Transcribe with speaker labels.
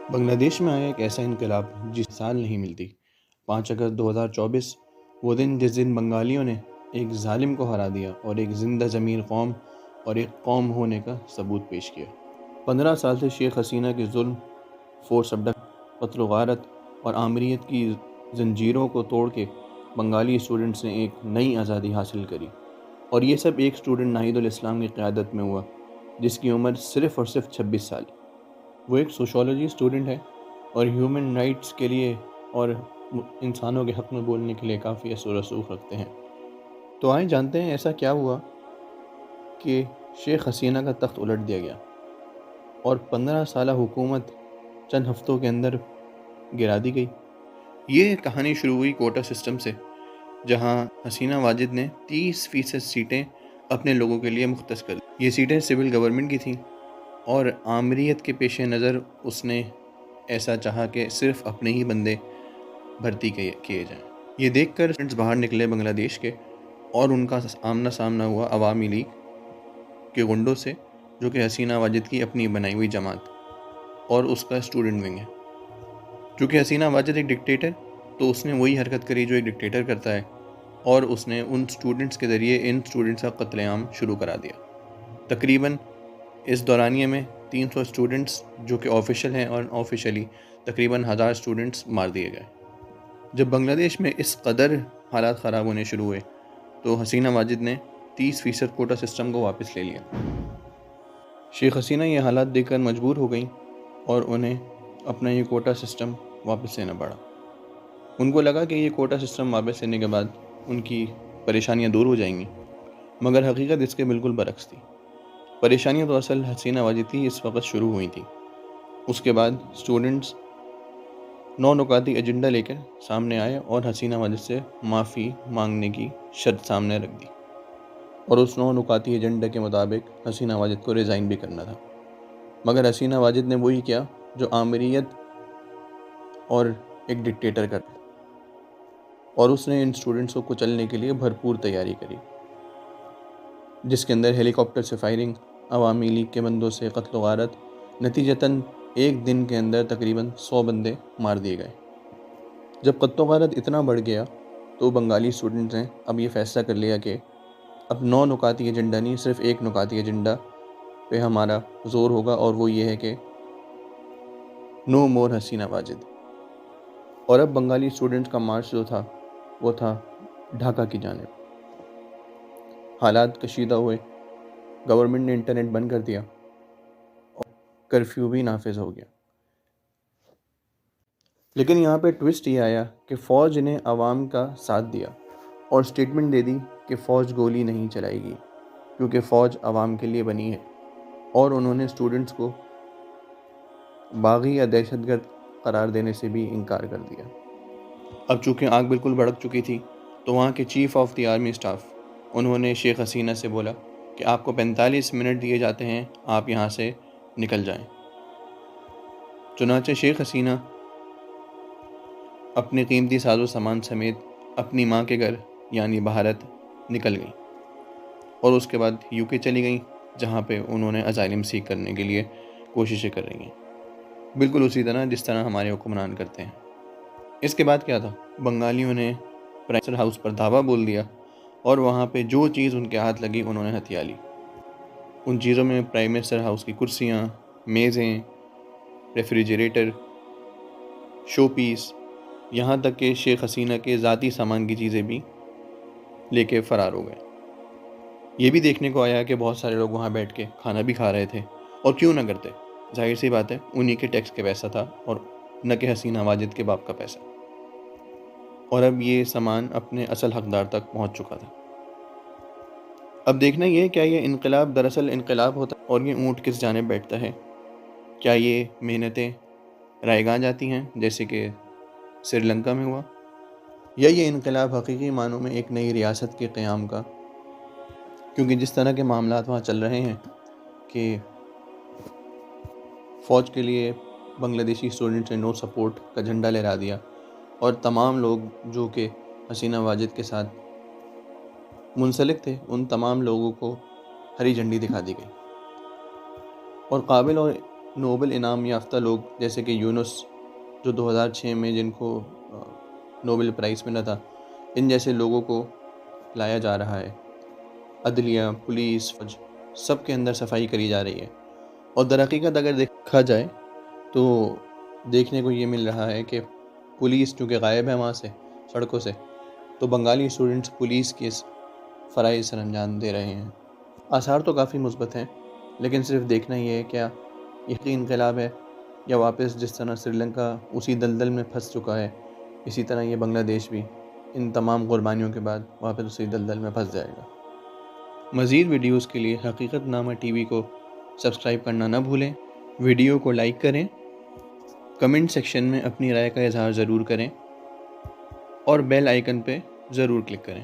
Speaker 1: بنگلہ دیش میں آیا ایک ایسا انقلاب جس سال نہیں ملتی۔ 5 اگست 2024 وہ دن جس دن بنگالیوں نے ایک ظالم کو ہرا دیا اور ایک زندہ ضمیر قوم اور ایک قوم ہونے کا ثبوت پیش کیا۔ 15 سال سے شیخ حسینہ کے ظلم، فورس ابڈکٹ، قتل و غارت اور آمریت کی زنجیروں کو توڑ کے بنگالی اسٹوڈنٹس نے ایک نئی آزادی حاصل کری، اور یہ سب ایک اسٹوڈنٹ ناہید الاسلام کی قیادت میں ہوا جس کی عمر صرف اور صرف 26 سال۔ وہ ایک سوشولوجی اسٹوڈنٹ ہے اور ہیومن رائٹس کے لیے اور انسانوں کے حق میں بولنے کے لیے کافی اثر و رسوخ رکھتے ہیں۔ تو آئیں جانتے ہیں ایسا کیا ہوا کہ شیخ حسینہ کا تخت الٹ دیا گیا اور 15 سالہ حکومت چند ہفتوں کے اندر گرا دی گئی۔ یہ کہانی شروع ہوئی کوٹا سسٹم سے، جہاں حسینہ واجد نے 30% سیٹیں اپنے لوگوں کے لیے مختص کر دی۔ یہ سیٹیں سول گورنمنٹ کی تھیں اور آمریت کے پیش نظر اس نے ایسا چاہا کہ صرف اپنے ہی بندے بھرتی کیے جائیں۔ یہ دیکھ کر اسٹوڈنٹس باہر نکلے بنگلہ دیش کے، اور ان کا آمنا سامنا ہوا عوامی لیگ کے گنڈوں سے، جو کہ حسینہ واجد کی اپنی بنائی ہوئی جماعت اور اس کا اسٹوڈنٹ ونگ ہے۔ چونکہ حسینہ واجد ایک ڈکٹیٹر، تو اس نے وہی حرکت کری جو ایک ڈکٹیٹر کرتا ہے، اور اس نے ان اسٹوڈنٹس کے ذریعے ان اسٹوڈنٹس کا قتل عام شروع کرا دیا۔ تقریباً اس دورانیے میں 300 اسٹوڈنٹس جو کہ آفیشیل ہیں اور آفیشیلی تقریباً 1000 اسٹوڈنٹس مار دیے گئے۔ جب بنگلہ دیش میں اس قدر حالات خراب ہونے شروع ہوئے تو حسینہ واجد نے 30% کوٹا سسٹم کو واپس لے لیا۔ شیخ حسینہ یہ حالات دیکھ کر مجبور ہو گئیں اور انہیں اپنا یہ کوٹا سسٹم واپس لینا پڑا۔ ان کو لگا کہ یہ کوٹا سسٹم واپس لینے کے بعد ان کی پریشانیاں دور ہو جائیں گی، مگر حقیقت اس کے بالکل برعکس تھی۔ پریشانیاں تو اصل حسینہ واجد کی اس وقت شروع ہوئی تھی۔ اس کے بعد اسٹوڈنٹس 9 نکاتی ایجنڈا لے کر سامنے آئے اور حسینہ واجد سے معافی مانگنے کی شرط سامنے رکھ دی، اور اس 9 نکاتی ایجنڈا کے مطابق حسینہ واجد کو ریزائن بھی کرنا تھا۔ مگر حسینہ واجد نے وہی کیا جو آمریت اور ایک ڈکٹیٹر کرتا، اور اس نے ان اسٹوڈنٹس کو کچلنے کے لیے بھرپور تیاری کری، جس کے اندر ہیلی کاپٹر سے فائرنگ، عوامی لیگ کے بندوں سے قتل و غارت، نتیجتاً ایک دن کے اندر تقریباً 100 بندے مار دیے گئے۔ جب قتل و غارت اتنا بڑھ گیا تو بنگالی اسٹوڈنٹس نے اب یہ فیصلہ کر لیا کہ اب 9 نکاتی ایجنڈا نہیں، صرف ایک نکاتی ایجنڈا پہ ہمارا زور ہوگا، اور وہ یہ ہے کہ نو مور حسینہ واجد۔ اور اب بنگالی اسٹوڈنٹس کا مارچ جو تھا وہ تھا ڈھاکہ کی جانب۔ حالات کشیدہ ہوئے، گورنمنٹ نے انٹرنیٹ بند کر دیا اور کرفیو بھی نافذ ہو گیا۔ لیکن یہاں پہ ٹوسٹ یہ آیا کہ فوج نے عوام کا ساتھ دیا اور سٹیٹمنٹ دے دی کہ فوج گولی نہیں چلائے گی، کیونکہ فوج عوام کے لیے بنی ہے، اور انہوں نے اسٹوڈنٹس کو باغی یا دہشت گرد قرار دینے سے بھی انکار کر دیا۔ اب چونکہ آگ بالکل بھڑک چکی تھی تو وہاں کے chief of the army staff, انہوں نے شیخ حسینہ سے بولا کہ آپ کو 45 منٹ دیے جاتے ہیں، آپ یہاں سے نکل جائیں۔ چنانچہ شیخ حسینہ اپنے قیمتی ساز و سامان سمیت اپنی ماں کے گھر یعنی بھارت نکل گئیں، اور اس کے بعد UK چلی گئیں، جہاں پہ انہوں نے اسائلم سیک کرنے کے لیے کوششیں کر رہی ہیں، بالکل اسی طرح جس طرح ہمارے حکمران کرتے ہیں۔ اس کے بعد کیا تھا؟ بنگالیوں نے پرائم منسٹر ہاؤس پر دھاوا بول دیا، اور وہاں پہ جو چیز ان کے ہاتھ لگی انہوں نے ہتھیا لی۔ ان چیزوں میں پرائم منسٹر ہاؤس کی کرسیاں، میزیں، ریفریجریٹر، شو پیس، یہاں تک کہ شیخ حسینہ کے ذاتی سامان کی چیزیں بھی لے کے فرار ہو گئے۔ یہ بھی دیکھنے کو آیا کہ بہت سارے لوگ وہاں بیٹھ کے کھانا بھی کھا رہے تھے، اور کیوں نہ کرتے، ظاہر سی بات ہے انہی کے ٹیکس کے پیسہ تھا اور نہ کہ حسینہ واجد کے باپ کا پیسہ، اور اب یہ سامان اپنے اصل حقدار تک پہنچ چکا تھا۔ اب دیکھنا یہ کیا یہ انقلاب دراصل انقلاب ہوتا ہے، اور یہ اونٹ کس جانب بیٹھتا ہے؟ کیا یہ محنتیں رائے گاں جاتی ہیں جیسے کہ سری لنکا میں ہوا، یا یہ انقلاب حقیقی معنوں میں ایک نئی ریاست کے قیام کا؟ کیونکہ جس طرح کے معاملات وہاں چل رہے ہیں کہ فوج کے لیے بنگلہ دیشی اسٹوڈنٹس نے نو سپورٹ کا جھنڈا لہرا دیا، اور تمام لوگ جو کہ حسینہ واجد کے ساتھ منسلک تھے ان تمام لوگوں کو ہری جھنڈی دکھا دی گئی۔ اور قابل اور نوبل انعام یافتہ لوگ جیسے کہ یونس جو 2006 میں جن کو نوبل پرائز ملا تھا، ان جیسے لوگوں کو لایا جا رہا ہے. عدلیہ، پولیس، فوج، سب کے اندر صفائی کری جا رہی ہے. اور در حقیقت اگر دیکھا جائے تو دیکھنے کو یہ مل رہا ہے کہ پولیس چونکہ غائب ہے وہاں سے، سڑکوں سے، تو بنگالی اسٹوڈنٹس پولیس کے فرائض سر انجام دے رہے ہیں. آثار تو کافی مثبت ہیں، لیکن صرف دیکھنا یہ ہے کیا یہ انقلاب ہے، یا واپس جس طرح سری لنکا اسی دلدل میں پھنس چکا ہے، اسی طرح یہ بنگلہ دیش بھی ان تمام قربانیوں کے بعد واپس اسی دلدل میں پھنس جائے گا. مزید ویڈیوز کے لیے حقیقت نامہ ٹی وی کو سبسکرائب کرنا نہ بھولیں. ویڈیو کو لائک کریں، کمنٹ سیکشن میں اپنی رائے کا اظہار ضرور کریں، اور بیل آئیکن پہ ضرور کلک کریں.